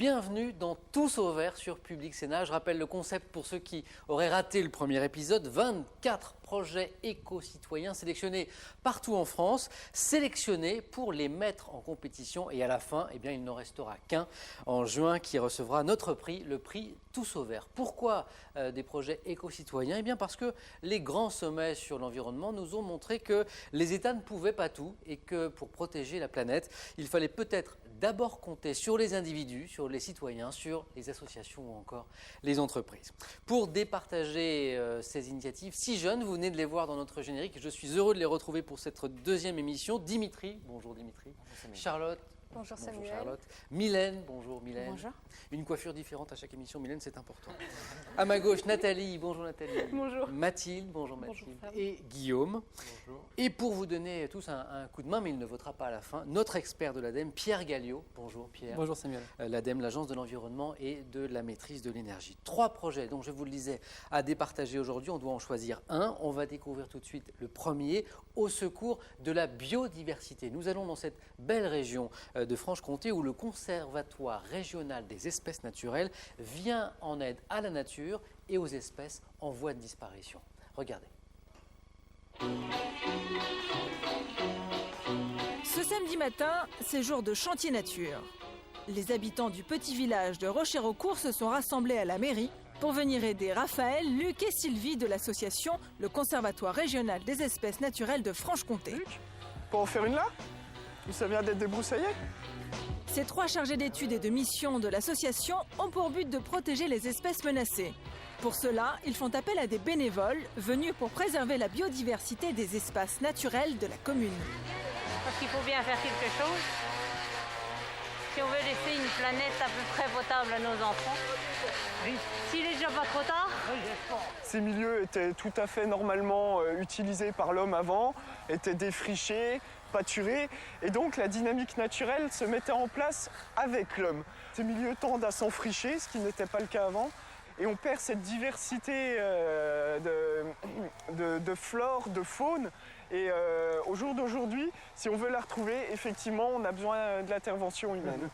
Bienvenue dans Tous au vert sur Public Sénat. Je rappelle le concept pour ceux qui auraient raté le premier épisode. 24 projets éco-citoyens sélectionnés partout en France, sélectionnés pour les mettre en compétition. Et à la fin, eh bien, il n'en restera qu'un en juin qui recevra notre prix, le prix Tous au vert. Pourquoi des projets éco-citoyens? Eh bien parce que les grands sommets sur l'environnement nous ont montré que les États ne pouvaient pas tout et que pour protéger la planète, il fallait peut-être d'abord compter sur les individus, sur les citoyens, sur les associations ou encore les entreprises. Pour départager ces initiatives si jeunes, vous venez de les voir dans notre générique. Je suis heureux de les retrouver pour cette deuxième émission. Dimitri, bonjour Dimitri. Bonjour Charlotte. Bonjour Samuel. Bonjour Charlotte. Mylène, bonjour Mylène. Bonjour. Une coiffure différente à chaque émission, Mylène, c'est important. À ma gauche, Nathalie, bonjour Nathalie. Bonjour. Mathilde, bonjour Mathilde. Bonjour, et Guillaume. Bonjour. Et pour vous donner tous un coup de main, mais il ne votera pas à la fin, notre expert de l'ADEME, Pierre Galliot. Bonjour Pierre. Bonjour Samuel. L'ADEME, l'Agence de l'environnement et de la maîtrise de l'énergie. 3 projets, donc je vous le disais, à départager aujourd'hui. On doit en choisir un. On va découvrir tout de suite le premier, au secours de la biodiversité. Nous allons dans cette belle région de Franche-Comté où le Conservatoire régional des espèces naturelles vient en aide à la nature et aux espèces en voie de disparition. Regardez. Ce samedi matin, c'est jour de chantier nature. Les habitants du petit village de Rocher-au-Court se sont rassemblés à la mairie pour venir aider Raphaël, Luc et Sylvie de l'association le Conservatoire régional des espèces naturelles de Franche-Comté. Luc, pour en faire une là? Ou ça vient d'être débroussaillé? Ces 3 chargés d'études et de mission de l'association ont pour but de protéger les espèces menacées. Pour cela, ils font appel à des bénévoles venus pour préserver la biodiversité des espaces naturels de la commune. Parce qu'il faut bien faire quelque chose. Si on veut laisser une planète à peu près potable à nos enfants. S'il est déjà pas trop tard. Ces milieux étaient tout à fait normalement utilisés par l'homme avant, étaient défrichés, pâturés, et donc la dynamique naturelle se mettait en place avec l'homme. Ces milieux tendent à s'enfricher, ce qui n'était pas le cas avant, et on perd cette diversité de flore, de faune. Et au jour d'aujourd'hui, si on veut la retrouver, effectivement, on a besoin de l'intervention humaine.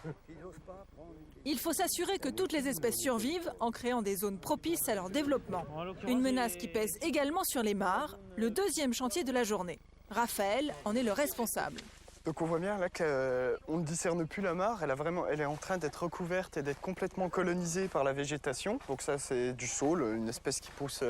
Il faut s'assurer que toutes les espèces survivent en créant des zones propices à leur développement. Une menace qui pèse également sur les mares, le deuxième chantier de la journée. Raphaël en est le responsable. Donc on voit bien là qu'on ne discerne plus la mare, elle est en train d'être recouverte et d'être complètement colonisée par la végétation. Donc ça c'est du saule, une espèce qui pousse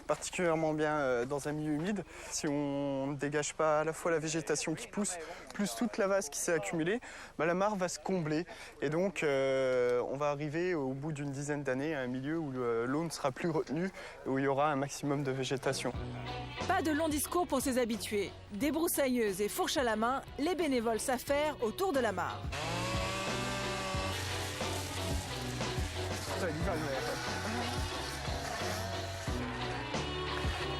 particulièrement bien dans un milieu humide. Si on ne dégage pas à la fois la végétation qui pousse, plus toute la vase qui s'est accumulée, la mare va se combler. Et donc on va arriver au bout d'une dizaine d'années à un milieu où l'eau ne sera plus retenue et où il y aura un maximum de végétation. Pas de long discours pour ses habitués. Débroussailleuses et fourches à la main, les bénévoles s'affairent autour de la mare.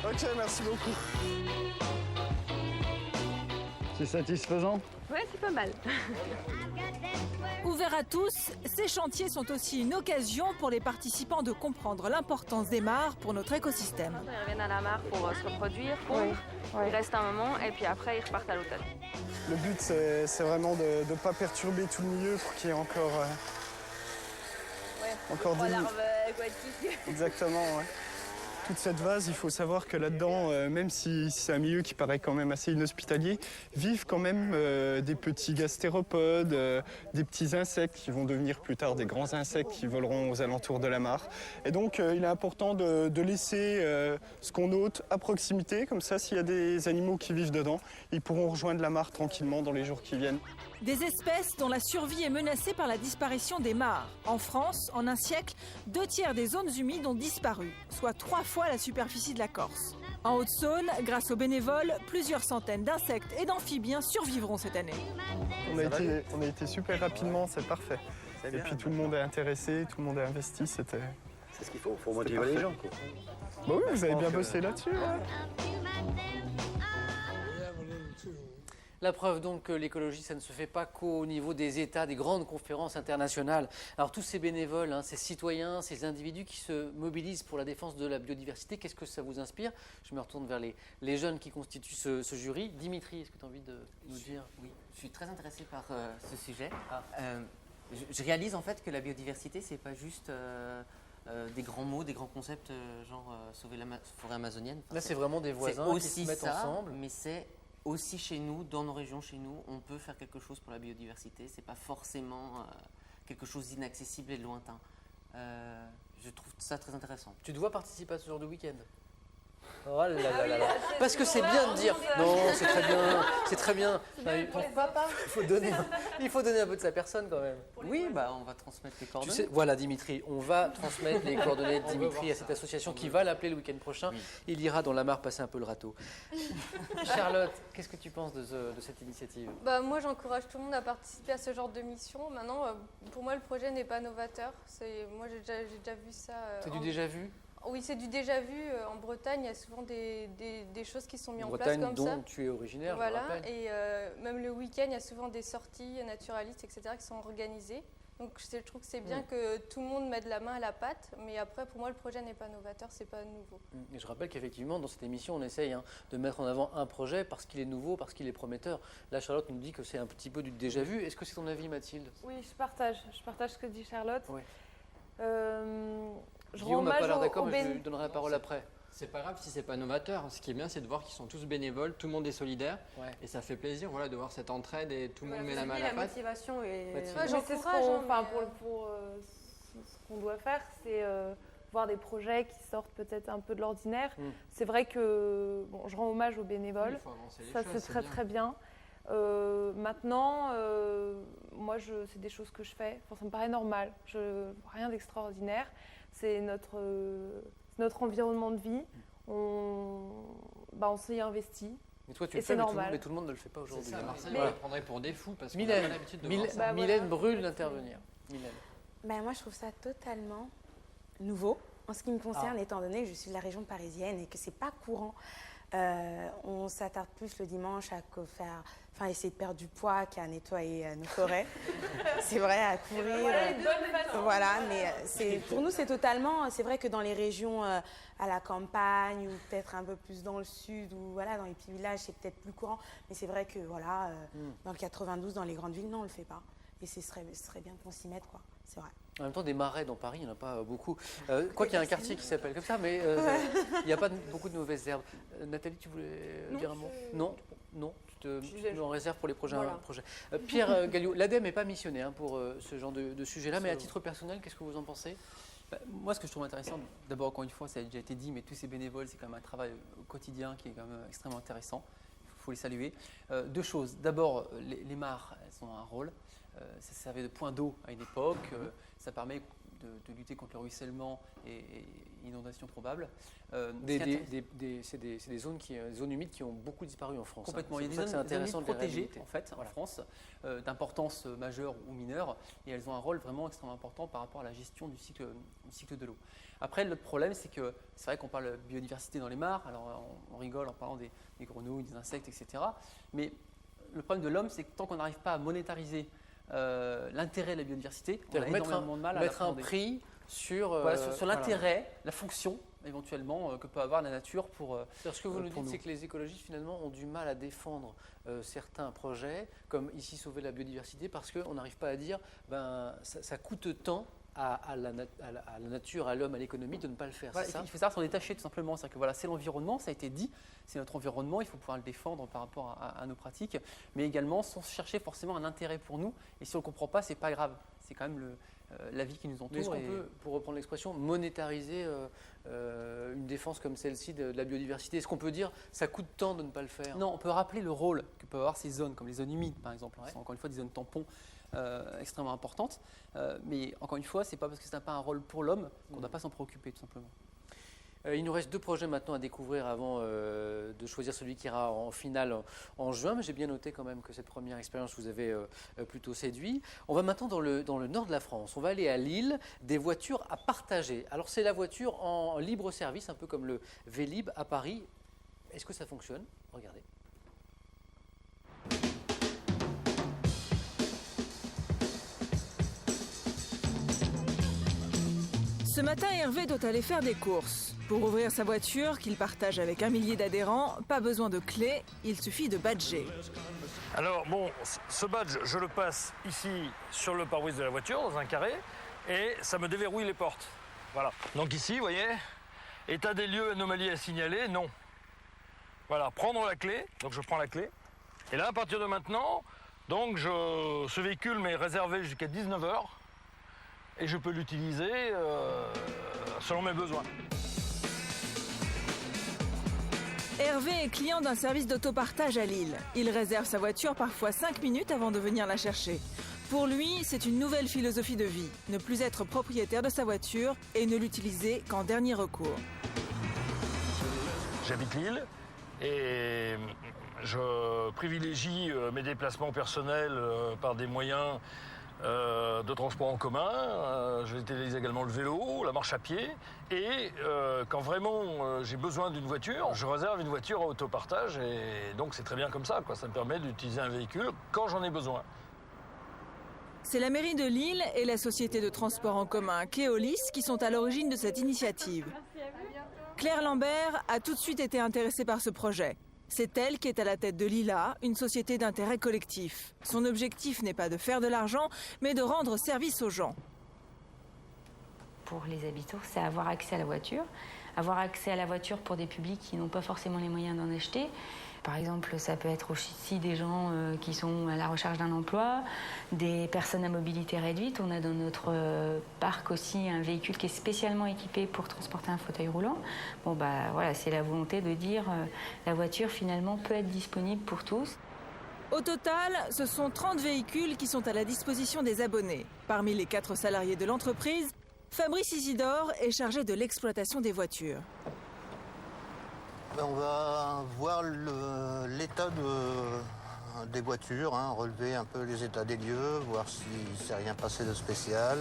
Ok, merci beaucoup. C'est satisfaisant? Ouais, c'est pas mal. Ouverts à tous, ces chantiers sont aussi une occasion pour les participants de comprendre l'importance des mares pour notre écosystème. Ils reviennent à la mare pour se reproduire, ils restent un moment et puis après ils repartent à l'automne. Le but c'est vraiment de ne pas perturber tout le milieu pour qu'il y ait encore des larves aquatiques. Exactement, ouais. Toute cette vase, il faut savoir que là-dedans, même si c'est un milieu qui paraît quand même assez inhospitalier, vivent quand même des petits gastéropodes, des petits insectes qui vont devenir plus tard des grands insectes qui voleront aux alentours de la mare. Et donc, il est important de laisser ce qu'on ôte à proximité, comme ça, s'il y a des animaux qui vivent dedans, ils pourront rejoindre la mare tranquillement dans les jours qui viennent. Des espèces dont la survie est menacée par la disparition des mares. En France, en un siècle, 2/3 des zones humides ont disparu, soit 3 fois la superficie de la Corse. En Haute-Saône, grâce aux bénévoles, plusieurs centaines d'insectes et d'amphibiens survivront cette année. On a été super rapidement, c'est parfait. Et puis tout le monde est intéressé, tout le monde est investi, c'était... C'est ce qu'il faut motiver les gens, quoi. Bah oui, vous avez bien bossé là-dessus, ouais. La preuve donc que l'écologie, ça ne se fait pas qu'au niveau des États, des grandes conférences internationales. Alors tous ces bénévoles, ces citoyens, ces individus qui se mobilisent pour la défense de la biodiversité, qu'est-ce que ça vous inspire? Je me retourne vers les jeunes qui constituent ce jury. Dimitri, est-ce que tu as envie de nous dire? Oui, je suis très intéressé par ce sujet. Je réalise en fait que la biodiversité, c'est pas juste des grands mots, des grands concepts, sauver la forêt amazonienne. Enfin, Là, c'est vraiment des voisins qui se mettent ensemble. Mais c'est aussi chez nous, dans nos régions, chez nous, on peut faire quelque chose pour la biodiversité. C'est pas forcément quelque chose d'inaccessible et de lointain. Je trouve ça très intéressant. Tu te vois participer à ce genre de week-end? Oh là là là là. Parce que c'est bien de dire non, c'est très bien, c'est très bien. Pourquoi pas? Il faut donner un peu de sa personne quand même. Oui, on va transmettre les Tu coordonnées. sais, voilà Dimitri, on va transmettre les coordonnées de Dimitri à cette association qui va l'appeler le week-end prochain. Oui. Il ira dans la mare passer un peu le râteau. Charlotte, qu'est-ce que tu penses de cette initiative? Moi, j'encourage tout le monde à participer à ce genre de mission. Maintenant, pour moi, le projet n'est pas novateur. Moi, j'ai déjà vu ça. C'est du déjà vu? Oui, c'est du déjà vu. En Bretagne, il y a souvent des choses qui sont mises en place Bretagne comme ça. dont tu es originaire, Voilà, je le rappelle. et même le week-end, il y a souvent des sorties naturalistes, etc., qui sont organisées. Donc je trouve que c'est bien que tout le monde mette la main à la pâte, mais après, pour moi, le projet n'est pas novateur, c'est pas nouveau. Et je rappelle qu'effectivement, dans cette émission, on essaye de mettre en avant un projet parce qu'il est nouveau, parce qu'il est prometteur. Là, Charlotte nous dit que c'est un petit peu du déjà vu. Est-ce que c'est ton avis, Mathilde? Oui, je partage ce que dit Charlotte. Oui. Je rends Guillaume n'a pas hommage l'air au d'accord, mais je béni- lui donnerai la parole après. C'est pas grave si c'est pas novateur. Ce qui est bien, c'est de voir qu'ils sont tous bénévoles, tout le monde est solidaire. Ouais. Et ça fait plaisir de voir cette entraide et tout le monde met la Voilà, main à la la pâte. motivation et Mathilde. Ouais, c'est j'encourage, ce qu'on doit faire, c'est voir des projets qui sortent peut-être un peu de l'ordinaire. Mm. C'est vrai que je rends hommage aux bénévoles. Il faut avancer les Ça, choses, c'est très bien. très bien. Maintenant, moi, c'est des choses que je fais. Enfin, ça me paraît normal. Rien d'extraordinaire. C'est notre environnement de vie. On s'y investit. Mais toi, tu Et le fais, c'est mais normal. tout le monde ne le fait pas C'est aujourd'hui. ça, hein. Marseille, Mais- on la prendrait pour des fous parce qu'on n'a pas Mylène, l'habitude de voir ça. Mylène brûle voilà. d'intervenir. Mylène. Moi, je trouve ça totalement nouveau en ce qui me concerne, étant donné que je suis de la région parisienne et que c'est pas courant. On s'attarde plus le dimanche à essayer de perdre du poids qu'à nettoyer nos forêts. C'est vrai, à courir. Voilà, mais pour nous, c'est vrai que dans les régions à la campagne ou peut-être un peu plus dans le sud ou dans les petits villages, c'est peut-être plus courant. Mais c'est vrai que dans le 92, dans les grandes villes, non, on le fait pas. Et ce serait bien qu'on s'y mette, quoi. C'est vrai. En même temps, des marais dans Paris, il n'y en a pas beaucoup. Quoi qu'il y a un quartier qui s'appelle comme ça, mais il n'y a pas beaucoup de mauvaises herbes. Nathalie, tu voulais dire un mot? Non, tu te en réserves pour les prochains projets. Pierre Galliot, l'ADEME n'est pas missionné pour ce genre de sujet-là, mais à titre personnel, qu'est-ce que vous en pensez? Moi, ce que je trouve intéressant, d'abord, encore une fois, ça a déjà été dit, mais tous ces bénévoles, c'est quand même un travail au quotidien qui est quand même extrêmement intéressant. Il faut les saluer. Deux choses. D'abord, les mares, elles ont un rôle. Ça servait de point d'eau à une époque. Ça permet de lutter contre le ruissellement et inondations probables. C'est des zones humides qui ont beaucoup disparu en France. Complètement. Hein. Il y a des zones humides protégées en France, d'importance majeure ou mineure, et elles ont un rôle vraiment extrêmement important par rapport à la gestion du cycle de l'eau. Après, le problème, c'est que c'est vrai qu'on parle de biodiversité dans les mares, alors on rigole en parlant des grenouilles, des insectes, etc. Mais le problème de l'homme, c'est que tant qu'on n'arrive pas à monétariser l'intérêt de la biodiversité, on a énormément de mal à mettre un l'appréhender. prix sur l'intérêt, la fonction éventuellement que peut avoir la nature pour ce que vous nous pour dites, c'est que les écologistes finalement ont du mal à défendre certains projets, comme ici sauver la biodiversité, parce qu'on n'arrive pas à dire ça coûte tant à la nature, à l'homme, à l'économie de ne pas le faire. Voilà, c'est ça il faut savoir s'en détacher tout simplement. C'est-à-dire que c'est l'environnement, ça a été dit, c'est notre environnement, il faut pouvoir le défendre par rapport à nos pratiques, mais également sans chercher forcément un intérêt pour nous. Et si on ne le comprend pas, c'est pas grave. C'est quand même la vie qui nous entoure. Mais est-ce qu'on peut, pour reprendre l'expression, monétariser une défense comme celle-ci de la biodiversité? Est-ce qu'on peut dire ça coûte tant de ne pas le faire? Non, on peut rappeler le rôle que peuvent avoir ces zones, comme les zones humides par exemple, qui sont encore une fois des zones tampons extrêmement importantes. Mais encore une fois, c'est pas parce que ça n'a pas un rôle pour l'homme qu'on ne doit pas s'en préoccuper tout simplement. Il nous reste 2 projets maintenant à découvrir avant de choisir celui qui ira en finale en juin. Mais j'ai bien noté quand même que cette première expérience vous avait plutôt séduit. On va maintenant dans le nord de la France. On va aller à Lille, des voitures à partager. Alors c'est la voiture en libre service, un peu comme le Vélib à Paris. Est-ce que ça fonctionne? Regardez. Ce matin, Hervé doit aller faire des courses. Pour ouvrir sa voiture, qu'il partage avec 1 millier d'adhérents, pas besoin de clé, il suffit de badger. Alors bon, ce badge, je le passe ici sur le pare-brise de la voiture, dans un carré, et ça me déverrouille les portes. Voilà. Donc ici, vous voyez, état des lieux, anomalie à signaler, non. Voilà, prendre la clé, donc je prends la clé. Et là, à partir de maintenant, donc ce véhicule m'est réservé jusqu'à 19h et je peux l'utiliser selon mes besoins. Hervé est client d'un service d'autopartage à Lille. Il réserve sa voiture parfois 5 minutes avant de venir la chercher. Pour lui, c'est une nouvelle philosophie de vie. Ne plus être propriétaire de sa voiture et ne l'utiliser qu'en dernier recours. J'habite Lille et je privilégie mes déplacements personnels par des moyens de transport en commun. J'utilise également le vélo, la marche à pied. Et quand vraiment j'ai besoin d'une voiture, je réserve une voiture à autopartage. Et donc c'est très bien comme ça, quoi. Ça me permet d'utiliser un véhicule quand j'en ai besoin. C'est la mairie de Lille et la société de transport en commun Keolis qui sont à l'origine de cette initiative. Claire Lambert a tout de suite été intéressée par ce projet. C'est elle qui est à la tête de Lila, une société d'intérêt collectif. Son objectif n'est pas de faire de l'argent, mais de rendre service aux gens. Pour les habitants, c'est avoir accès à la voiture. Avoir accès à la voiture pour des publics qui n'ont pas forcément les moyens d'en acheter. Par exemple, ça peut être aussi des gens qui sont à la recherche d'un emploi, des personnes à mobilité réduite. On a dans notre parc aussi un véhicule qui est spécialement équipé pour transporter un fauteuil roulant. Bon, bah voilà, c'est la volonté de dire la voiture finalement peut être disponible pour tous. Au total, ce sont 30 véhicules qui sont à la disposition des abonnés. Parmi les 4 salariés de l'entreprise, Fabrice Isidore est chargé de l'exploitation des voitures. On va voir l'état des voitures, relever un peu les états des lieux, voir s'il ne s'est rien passé de spécial.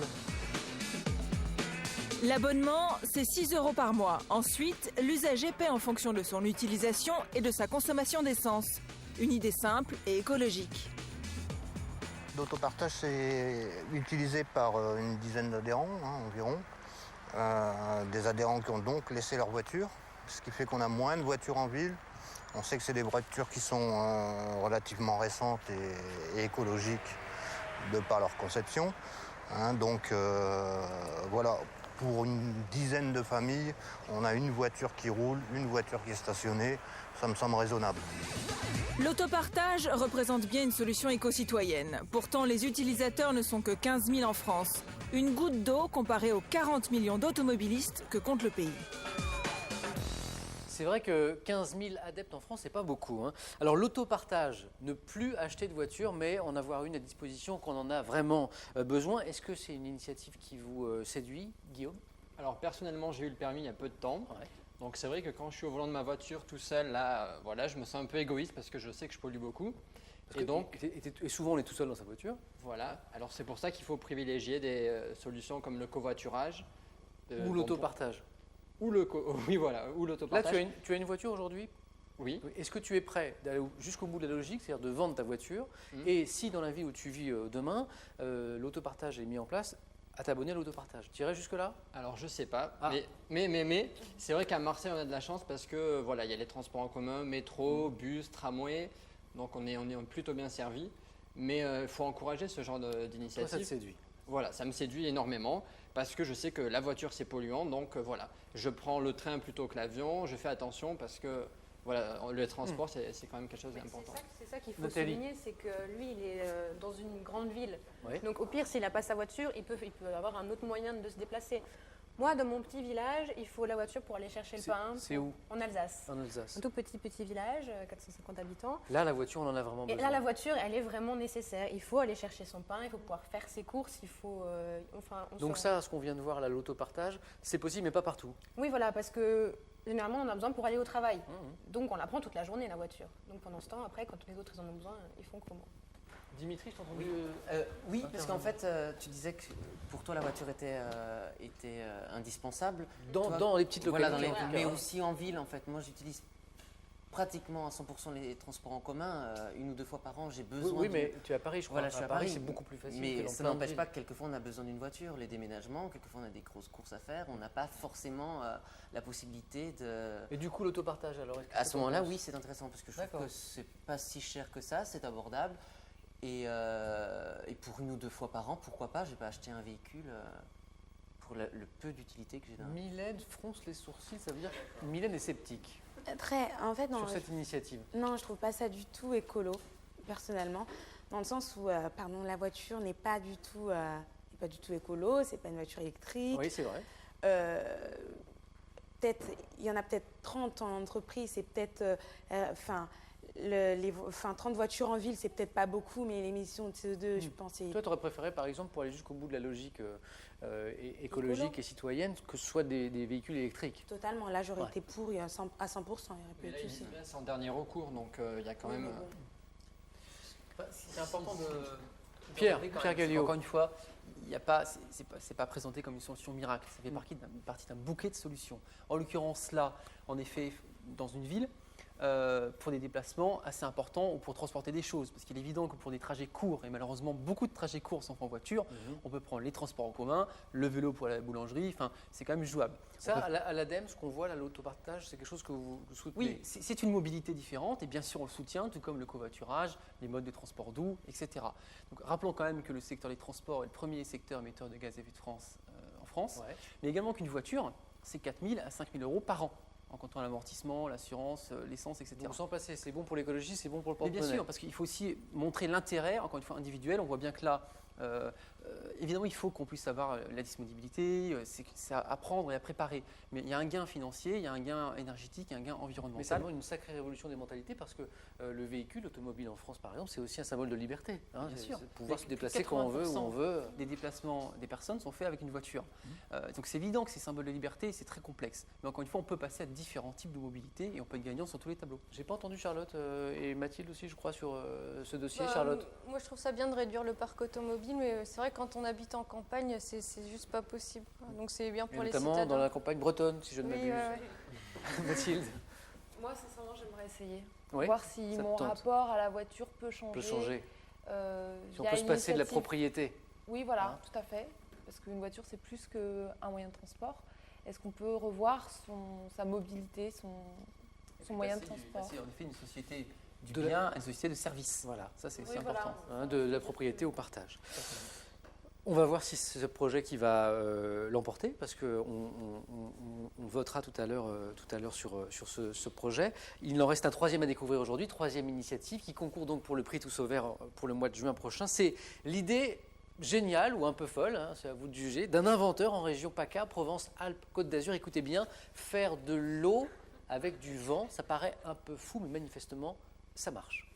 L'abonnement, c'est 6 € par mois. Ensuite, l'usager paie en fonction de son utilisation et de sa consommation d'essence. Une idée simple et écologique. L'autopartage, c'est utilisé par une dizaine d'adhérents environ. Des adhérents qui ont donc laissé leur voiture. Ce qui fait qu'on a moins de voitures en ville. On sait que c'est des voitures qui sont relativement récentes et écologiques de par leur conception. Donc voilà, pour une dizaine de familles, on a une voiture qui roule, une voiture qui est stationnée. Ça me semble raisonnable. L'autopartage représente bien une solution éco-citoyenne. Pourtant, les utilisateurs ne sont que 15 000 en France. Une goutte d'eau comparée aux 40 millions d'automobilistes que compte le pays. C'est vrai que 15 000 adeptes en France, c'est pas beaucoup. Alors l'autopartage, ne plus acheter de voiture, mais en avoir une à disposition quand on en a vraiment besoin. Est-ce que c'est une initiative qui vous séduit, Guillaume? Alors personnellement, j'ai eu le permis il y a peu de temps. Ouais. Donc c'est vrai que quand je suis au volant de ma voiture tout seul, là, voilà, je me sens un peu égoïste parce que je sais que je pollue beaucoup. Et souvent on est tout seul dans sa voiture. Voilà, alors c'est pour ça qu'il faut privilégier des solutions comme le covoiturage. Ou l'autopartage. Oui, voilà, ou l'autopartage. Là, tu as une voiture aujourd'hui? Oui. Est-ce que tu es prêt d'aller jusqu'au bout de la logique, c'est-à-dire de vendre ta voiture? Et si dans la vie où tu vis demain, l'autopartage est mis en place, à t'abonner à l'autopartage, tu irais jusque-là? Alors je sais pas, mais c'est vrai qu'à Marseille on a de la chance parce que voilà, il y a les transports en commun, métro, bus, tramway, donc on est plutôt bien servi. Mais il faut encourager ce genre d'initiative. Toi, ça te séduit? Voilà, ça me séduit énormément parce que je sais que la voiture c'est polluant, donc voilà, je prends le train plutôt que l'avion, je fais attention parce que voilà, le transport c'est quand même quelque chose d'important. C'est ça qu'il faut souligner, c'est que lui il est dans une grande ville, donc au pire s'il n'a pas sa voiture, il peut avoir un autre moyen de se déplacer. Moi, dans mon petit village, il faut la voiture pour aller chercher le pain. C'est où? En Alsace. En Alsace. Un tout petit village, 450 habitants. Là, la voiture, on en a vraiment besoin. Et là, la voiture, elle est vraiment nécessaire. Il faut aller chercher son pain, il faut pouvoir faire ses courses, il faut... Donc ça, ce qu'on vient de voir, là, l'autopartage, c'est possible, mais pas partout. Oui, voilà, parce que généralement, on a besoin pour aller au travail. Donc, on la prend toute la journée, la voiture. Donc, pendant ce temps, après, quand les autres ils en ont besoin, ils font comment? Dimitri, je t'ai entendu. Oui, parce qu'en fait, tu disais que pour toi la voiture était indispensable. Dans les petites localités. Mais aussi en ville, en fait. Moi, j'utilise pratiquement à 100% les transports en commun. 1 ou 2 fois par an, j'ai besoin. Oui, mais tu es à Paris, je crois. Voilà, je suis à Paris, Paris. c'est beaucoup plus facile. Mais que ça dans plein de n'empêche villes. pas que quelquefois on a besoin d'une voiture, les déménagements, quelquefois on a des grosses courses à faire, on n'a pas forcément la possibilité de. Et du coup, l'autopartage alors À ce moment-là, oui, c'est intéressant parce que je trouve que c'est pas si cher que ça, c'est abordable. Et pour 1 ou 2 fois par an, pourquoi pas, je vais pas acheter un véhicule pour le peu d'utilité que j'ai dans. Mylène fronce les sourcils, ça veut dire que Mylène est sceptique En fait, non. sur cette initiative. Non, je trouve pas ça du tout écolo, personnellement, dans le sens où, la voiture n'est pas du tout écolo, c'est pas une voiture électrique. Oui, c'est vrai. Il y en a peut-être 30 en entreprise, c'est peut-être, 30 voitures en ville, c'est peut-être pas beaucoup, mais l'émission de CO2, je pense. Toi, tu aurais préféré, par exemple, pour aller jusqu'au bout de la logique écologique et citoyenne, que ce soit des véhicules électriques. Totalement. Là, j'aurais été pour à 100%. Il n'y aurait Mais pas là, de souci. c'est en dernier recours, donc il y a quand même. C'est important de. Pierre quand même, Gallio. Encore une fois, c'est pas présenté comme une solution miracle. Ça fait partie d'un bouquet de solutions. En l'occurrence, là, en effet, dans une ville, pour des déplacements assez importants ou pour transporter des choses. Parce qu'il est évident que pour des trajets courts, et malheureusement beaucoup de trajets courts sont en voiture, on peut prendre les transports en commun, le vélo pour aller à la boulangerie, enfin, c'est quand même jouable. Ça, à l'ADEME, ce qu'on voit là, l'autopartage, c'est quelque chose que vous soutenez? Oui, c'est une mobilité différente et bien sûr on le soutient, tout comme le covoiturage, les modes de transport doux, etc. Donc rappelons quand même que le secteur des transports est le premier secteur émetteur de gaz à effet de France en France, mais également qu'une voiture, c'est 4 000 à 5 000 euros par an, en comptant l'amortissement, l'assurance, l'essence, etc. Donc sans passer, c'est bon pour l'écologie, c'est bon pour le Mais porte-monnaie. bien sûr, parce qu'il faut aussi montrer l'intérêt, encore une fois individuel. On voit bien que là, évidemment, il faut qu'on puisse avoir la disponibilité, c'est à apprendre et à préparer. Mais il y a un gain financier, il y a un gain énergétique, il y a un gain environnemental. Mais ça demande une sacrée révolution des mentalités parce que le véhicule automobile en France, par exemple, c'est aussi un symbole de liberté. Hein, Bien sûr. C'est pouvoir se déplacer quand on veut, où on veut. Des déplacements des personnes sont faits avec une voiture. Donc c'est évident que c'est symbole de liberté et c'est très complexe. Mais encore une fois, on peut passer à différents types de mobilité et on peut être gagnant sur tous les tableaux. J'ai pas entendu Charlotte et Mathilde aussi, je crois, sur ce dossier. Charlotte. Moi, je trouve ça bien de réduire le parc automobile, mais c'est vrai que quand on habite en campagne, c'est juste pas possible. Donc c'est bien pour les citadins. Notamment dans la campagne bretonne, si je ne m'abuse. Mathilde. Moi, sincèrement, j'aimerais essayer. Oui, Voir si ça te mon tente. rapport à la voiture peut changer. Peut changer. Si on via peut se une passer de la initiative. propriété. Oui, voilà, tout à fait. Parce qu'une voiture, c'est plus qu'un moyen de transport. Est-ce qu'on peut revoir sa mobilité, son moyen de transport? C'est en effet une société du bien, une société de service. Voilà, ça c'est Oui, important. Hein, de la propriété au partage. On va voir si c'est ce projet qui va l'emporter, parce qu'on votera tout à l'heure sur ce projet. Il en reste un troisième à découvrir aujourd'hui, troisième initiative qui concourt donc pour le prix Tous au Vert pour le mois de juin prochain. C'est l'idée géniale ou un peu folle, hein, c'est à vous de juger, d'un inventeur en région PACA, Provence-Alpes-Côte d'Azur. Écoutez bien, faire de l'eau avec du vent, ça paraît un peu fou, mais manifestement, ça marche.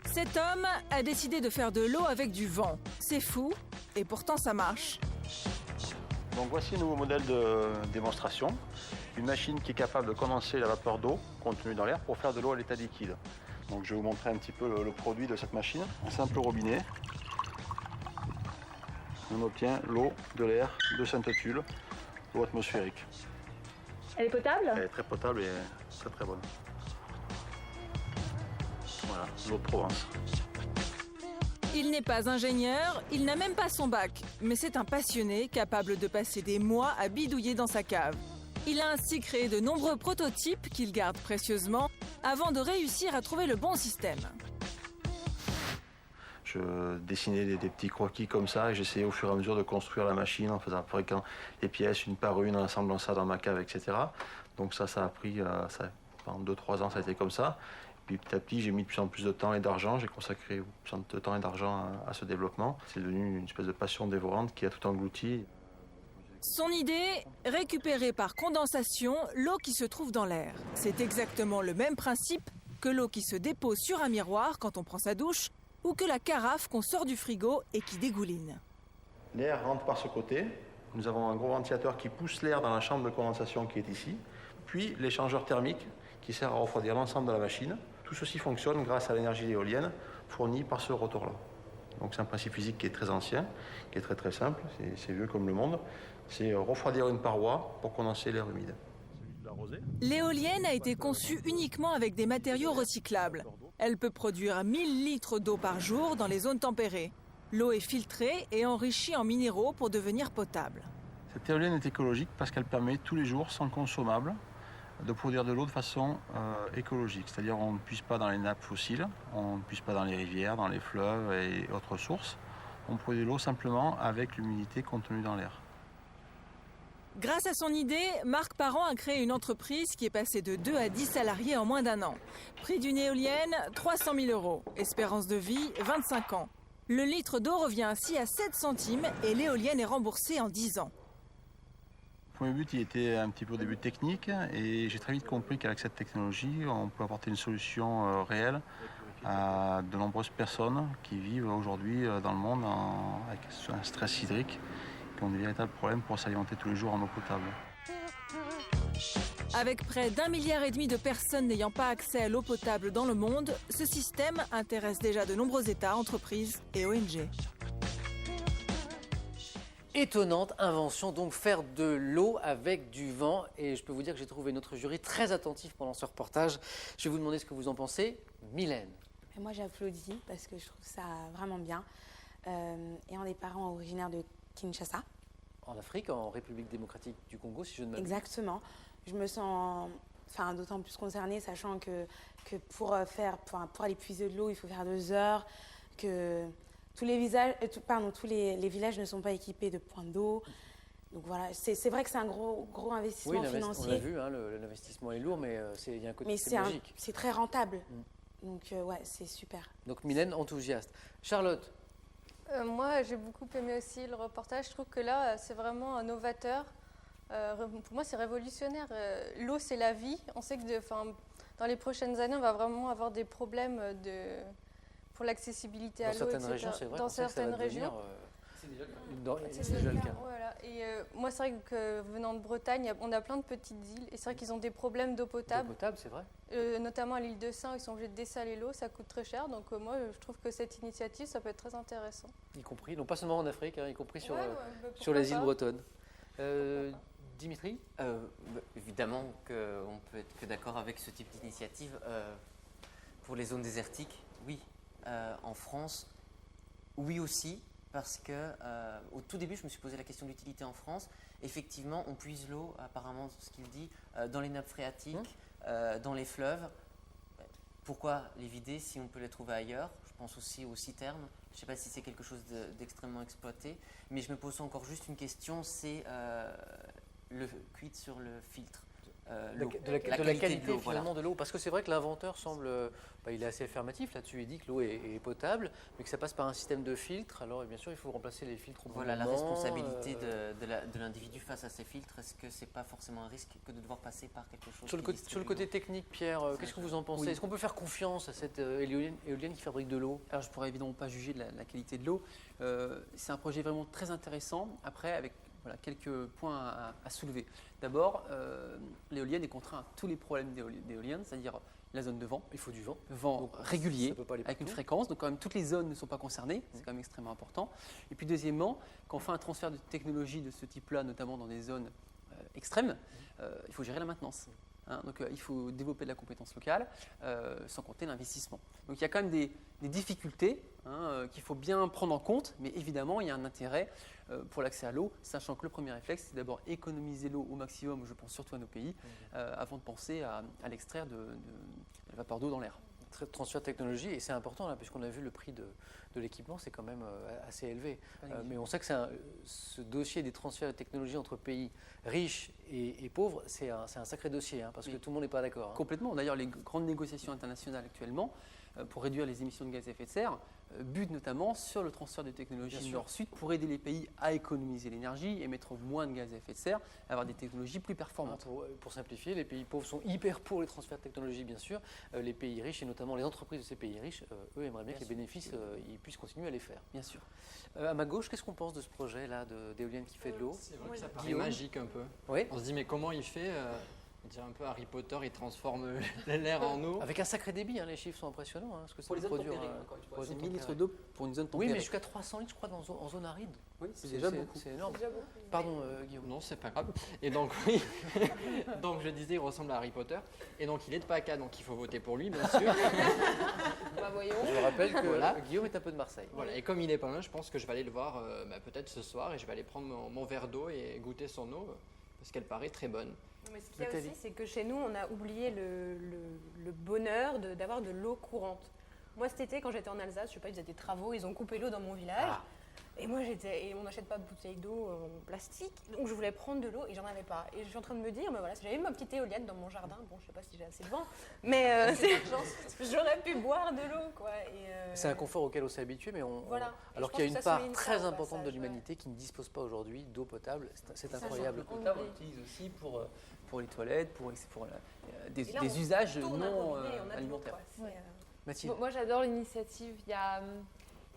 Cet homme a décidé de faire de l'eau avec du vent. C'est fou, et pourtant ça marche. Donc voici un nouveau modèle de démonstration. Une machine qui est capable de condenser la vapeur d'eau contenue dans l'air pour faire de l'eau à l'état liquide. Donc je vais vous montrer un petit peu le produit de cette machine. Un simple robinet. On obtient l'eau, de l'air, de Sainte-Tulle, l'eau atmosphérique. Elle est potable? Elle est très potable et très très bonne. Voilà, l'eau de Provence. Il n'est pas ingénieur, il n'a même pas son bac, mais c'est un passionné capable de passer des mois à bidouiller dans sa cave. Il a ainsi créé de nombreux prototypes qu'il garde précieusement avant de réussir à trouver le bon système. Je dessinais des petits croquis comme ça et j'essayais au fur et à mesure de construire la machine en fabriquant les pièces une par une, en assemblant ça dans ma cave, etc. Donc ça a pris, pendant 2-3 ans, ça a été comme ça. Puis petit à petit, j'ai mis de plus en plus de temps et d'argent, j'ai consacré de plus en plus de temps et d'argent à ce développement. C'est devenu une espèce de passion dévorante qui a tout englouti. Son idée, récupérer par condensation l'eau qui se trouve dans l'air. C'est exactement le même principe que l'eau qui se dépose sur un miroir quand on prend sa douche ou que la carafe qu'on sort du frigo et qui dégouline. L'air rentre par ce côté. Nous avons un gros ventilateur qui pousse l'air dans la chambre de condensation qui est ici. Puis l'échangeur thermique qui sert à refroidir l'ensemble de la machine. Tout ceci fonctionne grâce à l'énergie éolienne fournie par ce rotor-là. Donc c'est un principe physique qui est très ancien, qui est très très simple, c'est vieux comme le monde. C'est refroidir une paroi pour condenser l'air humide. L'éolienne a été conçue uniquement avec des matériaux recyclables. Elle peut produire 1000 litres d'eau par jour dans les zones tempérées. L'eau est filtrée et enrichie en minéraux pour devenir potable. Cette éolienne est écologique parce qu'elle permet tous les jours, sans consommable, de produire de l'eau de façon écologique. C'est-à-dire on ne puise pas dans les nappes fossiles, on ne puise pas dans les rivières, dans les fleuves et autres sources. On produit de l'eau simplement avec l'humidité contenue dans l'air. Grâce à son idée, Marc Parent a créé une entreprise qui est passée de 2 à 10 salariés en moins d'1 an. Prix d'une éolienne, 300 000 €. Espérance de vie, 25 ans. Le litre d'eau revient ainsi à 7 centimes et l'éolienne est remboursée en 10 ans. Le premier but, il était un petit peu au début technique et j'ai très vite compris qu'avec cette technologie, on peut apporter une solution réelle à de nombreuses personnes qui vivent aujourd'hui dans le monde avec un stress hydrique, qui ont des véritables problèmes pour s'alimenter tous les jours en eau potable. Avec près d'1,5 milliard de personnes n'ayant pas accès à l'eau potable dans le monde, ce système intéresse déjà de nombreux États, entreprises et ONG. Étonnante invention, donc faire de l'eau avec du vent. Et je peux vous dire que j'ai trouvé notre jury très attentif pendant ce reportage. Je vais vous demander ce que vous en pensez. Mylène. Et moi j'applaudis parce que je trouve ça vraiment bien. Ayant des parents originaires de Kinshasa. En Afrique, en République démocratique du Congo, si je ne m'abuse. Exactement. Je me sens d'autant plus concernée, sachant que pour aller puiser de l'eau, il faut faire 2 heures, que tous les villages ne sont pas équipés de points d'eau. Donc voilà, c'est vrai que c'est un gros investissement financier. On l'a vu, hein, l'investissement est lourd, mais il y a un côté technologique. C'est très rentable. Donc ouais, c'est super. Donc Mylène, enthousiaste. Charlotte. Moi, j'ai beaucoup aimé aussi le reportage. Je trouve que là, c'est vraiment novateur. Pour moi, c'est révolutionnaire. L'eau, c'est la vie. On sait que dans les prochaines années, on va vraiment avoir des problèmes pour l'accessibilité à l'eau, etc. Dans certaines régions, c'est vrai. Dans certaines régions. C'est déjà le cas. Voilà. Et moi, c'est vrai que venant de Bretagne, on a plein de petites îles. Et c'est vrai qu'ils ont des problèmes d'eau potable. D'eau potable, c'est vrai. Notamment à l'île de Saint, ils sont obligés de dessaler l'eau, ça coûte très cher. Donc moi, je trouve que cette initiative, ça peut être très intéressant. Y compris, non pas seulement en Afrique, hein, y compris sur les îles bretonnes. Dimitri, évidemment qu'on peut être que d'accord avec ce type d'initiative. Pour les zones désertiques, oui. En France, oui aussi. Parce que au tout début, je me suis posé la question de l'utilité en France. Effectivement, on puise l'eau, apparemment, ce qu'il dit, dans les nappes phréatiques, dans les fleuves. Pourquoi les vider si on peut les trouver ailleurs? Je pense aussi aux citernes. Je ne sais pas si c'est quelque chose d'extrêmement exploité. Mais je me pose encore juste une question, c'est le quid sur le filtre. De la qualité de l'eau, finalement, de l'eau. Parce que c'est vrai que l'inventeur semble, il est assez affirmatif là-dessus. Il dit que l'eau est potable, mais que ça passe par un système de filtres. Alors bien sûr, il faut remplacer les filtres au bon moment. Voilà, la responsabilité de l'individu face à ces filtres, est-ce que c'est pas forcément un risque que de devoir passer par quelque chose sur le côté technique, Pierre, qu'est-ce que vous en pensez? Est-ce qu'on peut faire confiance à cette éolienne qui fabrique de l'eau? Alors je pourrais évidemment pas juger de la qualité de l'eau. C'est un projet vraiment très intéressant. Après, avec quelques points à soulever. D'abord, l'éolienne est contrainte à tous les problèmes d'éolienne, c'est-à-dire la zone de vent. Il faut du vent. Vent donc, régulier, avec une fréquence. Donc quand même, toutes les zones ne sont pas concernées. C'est quand même extrêmement important. Et puis deuxièmement, quand on fait un transfert de technologie de ce type-là, notamment dans des zones extrêmes, il faut gérer la maintenance. Donc il faut développer de la compétence locale, sans compter l'investissement. Donc il y a quand même des difficultés qu'il faut bien prendre en compte, mais évidemment il y a un intérêt pour l'accès à l'eau, sachant que le premier réflexe c'est d'abord économiser l'eau au maximum, je pense surtout à nos pays, avant de penser à l'extraire de la vapeur d'eau dans l'air. Transfert de technologie, et c'est important là, puisqu'on a vu le prix de l'équipement, c'est quand même assez élevé. Mais on sait que ce dossier des transferts de technologie entre pays riches et pauvres, c'est un sacré dossier, parce que tout le monde n'est pas d'accord. Complètement. D'ailleurs, les grandes négociations internationales actuellement, pour réduire les émissions de gaz à effet de serre, butent notamment sur le transfert de technologies nord-sud pour aider les pays à économiser l'énergie, émettre moins de gaz à effet de serre, avoir des technologies plus performantes. Pour simplifier, les pays pauvres sont hyper pour les transferts de technologie, bien sûr. Les pays riches, et notamment les entreprises de ces pays riches, eux aimeraient bien que les bénéfices ils puissent continuer à les faire. Bien sûr. À ma gauche, qu'est-ce qu'on pense de ce projet-là d'éolienne qui fait de l'eau? C'est vrai que ça paraît magique un peu. Oui. On se dit, mais comment il fait On dirait un peu Harry Potter, il transforme l'air en eau. Avec un sacré débit, hein, les chiffres sont impressionnants. Hein, ce que Pour les ça zones produire, tempérées, encore une fois, pour les c'est zones 1000 litres tempérées. d'eau pour une zone Oui, tempérée. mais jusqu'à 300 litres, je crois, en zone aride. Oui, c'est déjà beaucoup. C'est énorme. C'est déjà beaucoup. Pardon, Guillaume. Non, c'est pas grave. Et donc, oui. Donc, je disais, il ressemble à Harry Potter. Et donc, il est de PACA, donc il faut voter pour lui, bien sûr. Bah voyons. Je rappelle que Voilà. Guillaume est un peu de Marseille. Voilà. Et comme il est pas loin, je pense que je vais aller le voir peut-être ce soir et je vais aller prendre mon verre d'eau et goûter son eau parce qu'elle paraît très bonne. Mais ce qu'il y a aussi, c'est que chez nous, on a oublié le bonheur d'avoir de l'eau courante. Moi, cet été, quand j'étais en Alsace, je sais pas, ils faisaient des travaux, ils ont coupé l'eau dans mon village. Et moi, et on n'achète pas de bouteilles d'eau en plastique, donc je voulais prendre de l'eau et j'en avais pas. Et je suis en train de me dire, mais voilà, si j'avais ma petite éolienne dans mon jardin, bon, je sais pas si j'ai assez de vent, mais j'aurais pu boire de l'eau, quoi. C'est un confort auquel on s'est habitué, mais Voilà. alors Je qu'il y a pense une que ça part souligne très ça au importante de passage, l'humanité qui ne dispose pas aujourd'hui d'eau potable. C'est Ça, incroyable. l'eau potable, on l'utilise aussi pour les toilettes, pour des Et là, on usages tourne un non robinet et on a de l'eau, alimentaires. quoi. Mathilde. Moi, j'adore l'initiative.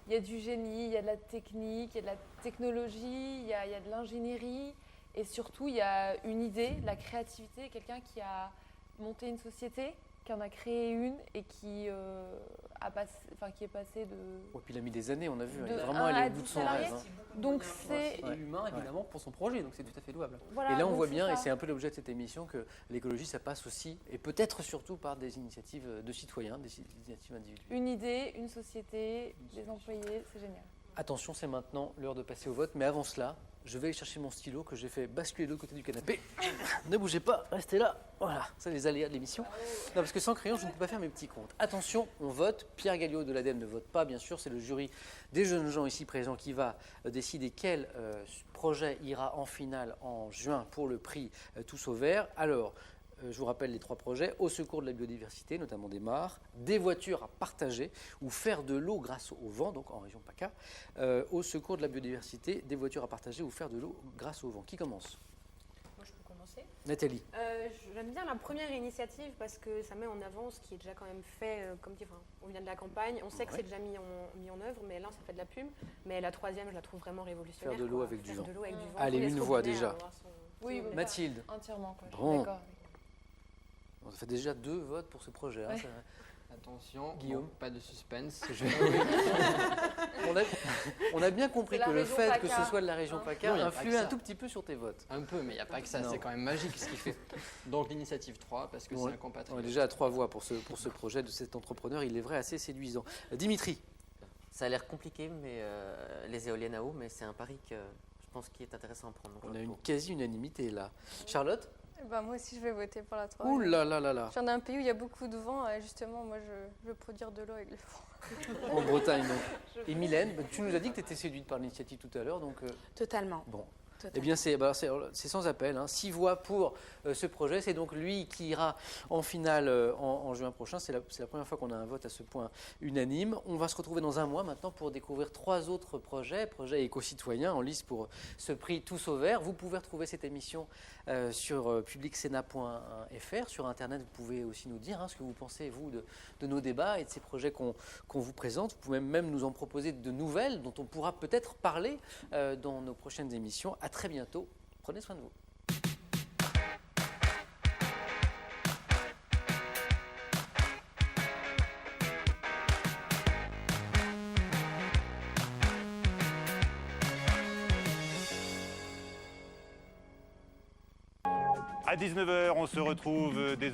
Il y a du génie, il y a de la technique, il y a de la technologie, il y a de l'ingénierie. Et surtout, il y a une idée, de la créativité. Quelqu'un qui a monté une société, qui en a créé une et qui est passé de... Et puis il a mis des années, on a vu. De Il est vraiment 1 allé à au bout de 10 son salariés. rêve. Donc c'est... Et humain, évidemment, pour son projet, donc c'est tout à fait louable. Voilà, et là, on donc voit c'est bien, et ça. c'est un peu l'objet de cette émission, que l'écologie, ça passe aussi, et peut-être surtout par des initiatives de citoyens, des initiatives individuelles. Une idée, une société, des employés, c'est génial. Attention, c'est maintenant l'heure de passer au vote, mais avant cela, je vais aller chercher mon stylo que j'ai fait basculer de l'autre côté du canapé. Ne bougez pas, restez là. Voilà, ça les aléas de l'émission. Non, parce que sans crayon, je ne peux pas faire mes petits comptes. Attention, on vote. Pierre Galliot de l'ADEME ne vote pas, bien sûr. C'est le jury des jeunes gens ici présents qui va décider quel projet ira en finale en juin pour le prix Tous au Vert. Alors, je vous rappelle les 3 projets: au secours de la biodiversité, notamment des mares, des voitures à partager ou faire de l'eau grâce au vent, donc en région PACA, au secours de la biodiversité, des voitures à partager ou faire de l'eau grâce au vent. Qui commence? Moi, je peux commencer. Nathalie. J'aime bien la première initiative parce que ça met en avant ce qui est déjà quand même fait, on vient de la campagne, on sait que c'est déjà mis en œuvre, mais là ça fait de la pub. Mais la troisième, je la trouve vraiment révolutionnaire. Faire de l'eau quoi. avec du Faire vent. de l'eau avec du vent. Allez, Tous les une voix robinet, déjà. avoir son- Oui, son- Mathilde. Entièrement, quoi. Je Bon. suis d'accord. On fait déjà 2 votes pour ce projet. Hein, Ouais. ça- Attention, Guillaume. bon, pas de suspense. on a bien compris C'est la que le région fait que PACA, ce soit de la région hein. PACA Non, il y a pas influe que un ça. tout petit peu sur tes votes. Un peu, mais il n'y a pas que ça, Non. c'est quand même magique ce qu'il fait. Donc l'initiative 3, parce que Bon, c'est un on compatriote. est déjà à 3 voix pour ce projet de cet entrepreneur. Il est vrai assez séduisant. Dimitri. Ça a l'air compliqué, mais les éoliennes à eau, mais c'est un pari que je pense qu'il est intéressant à prendre. Donc, On a une quasi-unanimité là. Charlotte. Moi aussi, je vais voter pour la 3. Ouh là là là là. Je viens d'un pays où il y a beaucoup de vent, et justement, moi, je veux produire de l'eau avec le vent. En Bretagne donc. Et Mylène, tu nous as dit que tu étais séduite par l'initiative tout à l'heure. Donc, Totalement. bon. Totalement. Eh bien, c'est sans appel. 6 voix pour ce projet. C'est donc lui qui ira en finale en juin prochain. C'est la première fois qu'on a un vote à ce point unanime. On va se retrouver dans un mois maintenant pour découvrir 3 autres projets éco-citoyens en lice pour ce prix Tous au Vert. Vous pouvez retrouver cette émission sur publicsena.fr. Sur Internet, vous pouvez aussi nous dire ce que vous pensez, vous, de nos débats et de ces projets qu'on vous présente. Vous pouvez même nous en proposer de nouvelles dont on pourra peut-être parler dans nos prochaines émissions. À très bientôt. Prenez soin de vous. À 19h, on se retrouve dès